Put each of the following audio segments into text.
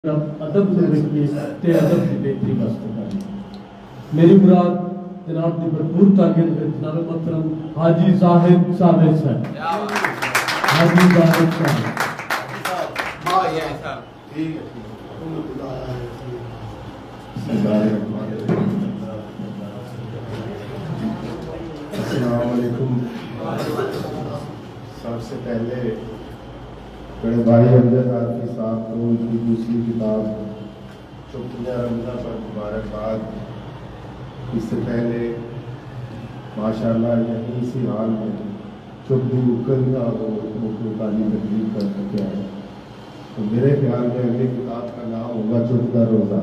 अदब से रखिए ते अदब की बेहतरी वास्ते मेरी मुराद जनाब की भरपूर ताकत है जनाब मोहतरम हाजी जाहिद साबिर साहब हाजी जाहिद साहब अस्सलाम वालेकुम। सबसे पहले बड़े भाई अमजद आरफी साहब को उनकी दूसरी किताब चुप्पियाँ रमज़ा पर मुबारकबाद। इससे पहले माशाअल्लाह यहीं इसी हाल में चुप भी उकल ना हो उसको ताली तकलीफ कर सके है। तो मेरे ख्याल में अगली किताब का नाम होगा चुप का रोज़ा।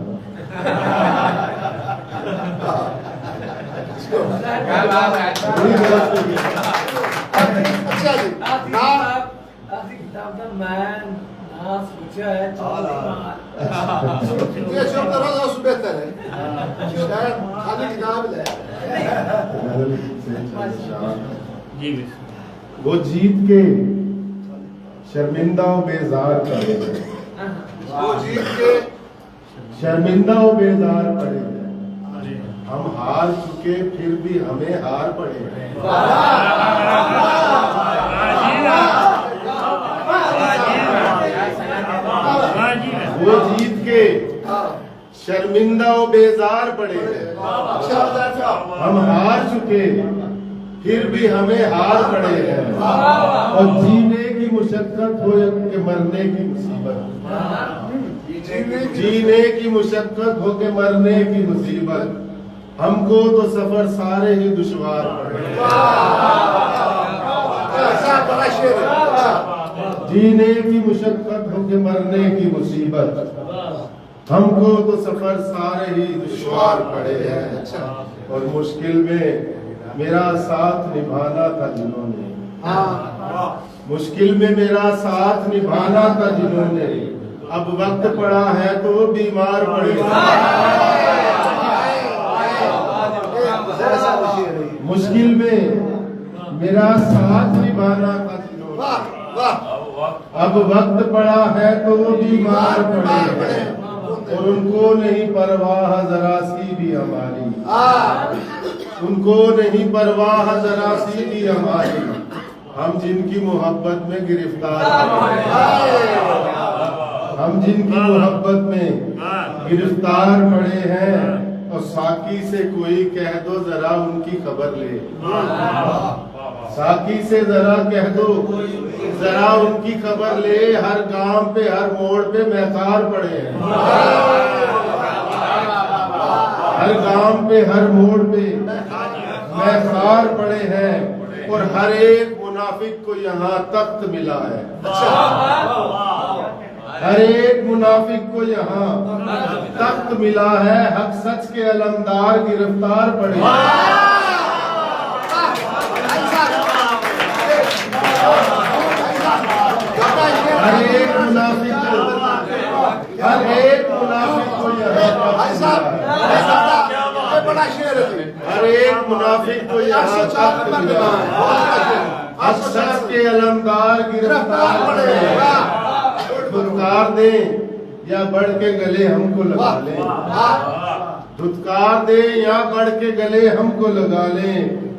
वो जीत के शर्मिंदा और बेजार पड़े हैं, वो जीत के शर्मिंदा और बेजार पड़े हैं। हम हार चुके फिर भी हमें हार पड़े हैं। वो जीत के शर्मिंदा और बेजार पड़े हैं। हम हार चुके फिर भी हमें हार पड़े हैं। और जीने की मुशक्कत हो के मरने की मुसीबत, जीने की मुशक्कत हो के मरने की मुसीबत, हमको तो सफर सारे ही दुश्वार पड़े। जीने की मुशक्कत हो के मरने की मुसीबत, हमको तो सफर सारे ही दुश्वार पड़े हैं। और मुश्किल में मेरा साथ निभाना था जिन्होंने, मुश्किल में मेरा साथ निभाना था जिन्होंने, अब वक्त पड़ा है तो बीमार पड़े। मुश्किल में मेरा साथ निभाना था जिन्होंने, अब वक्त पड़ा है तो बीमार पड़े। और उनको नहीं परवाह जरा सी भी हमारी, उनको नहीं परवाह जरा सी भी हमारी, हम जिनकी मोहब्बत में गिरफ्तार, हम जिनकी मोहब्बत में गिरफ्तार पड़े हैं। और साकी से कोई कह दो जरा उनकी खबर ले, साकी से जरा कह दो जरा उनकी खबर ले। हर गांव पे हर मोड़ पे महतार पड़े हैं, हर गांव पे हर मोड़ पे महतार पड़े हैं। और हर एक मुनाफिक को यहाँ तख्त मिला है, हर एक मुनाफिक को यहाँ तख्त मिला है। हक सच के अलमदार गिरफ्तार पड़े, हर एक मुनाफिक को, हर एक मुनाफिक को यहाँ, हर एक मुनाफिक को यहाँ तख्त मिला है। हक सच के अलमदार गिरफ्तार पड़े। धुतकार दे या बढ़ के गले हमको लगा ले, धुतकार दे या बढ़ के गले हमको लगा ले।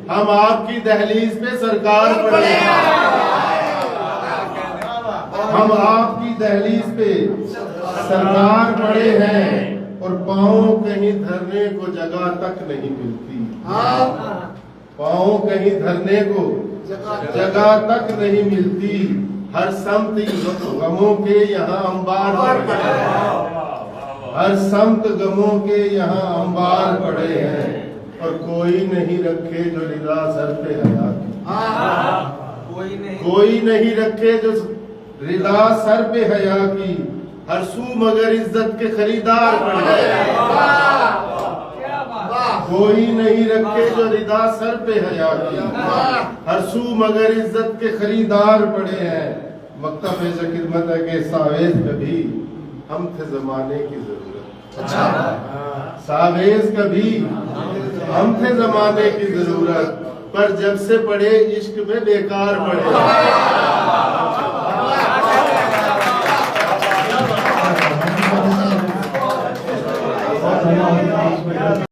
हम आपकी दहलीज पे सरकार पड़े, हम आपकी दहलीज पे सरकार पड़े हैं। और पाँव कहीं धरने को जगह तक नहीं मिलती, पाँव कहीं धरने को जगह तक नहीं मिलती। हर समत गमों के यहाँ अंबार पड़े हैं, हर समत गमों के यहाँ अंबार पड़े हैं। और कोई नहीं रखे जो रिदा सर पे हया की, कोई नहीं रखे जो रिदा सर पे हया की। हर सू मगर इज्जत के खरीदार पड़े हैं, कोई नहीं रखे जो रिदा सर पे हया की। हर सू मगर इज्जत के खरीदार पड़े हैं। मकतब ऐसा खिदमत है कि सावेज कभी हम थे जमाने की जरूरत, सावेज कभी हम थे जमाने की जरूरत, पर जब से पढ़े इश्क में बेकार पड़े। सलाम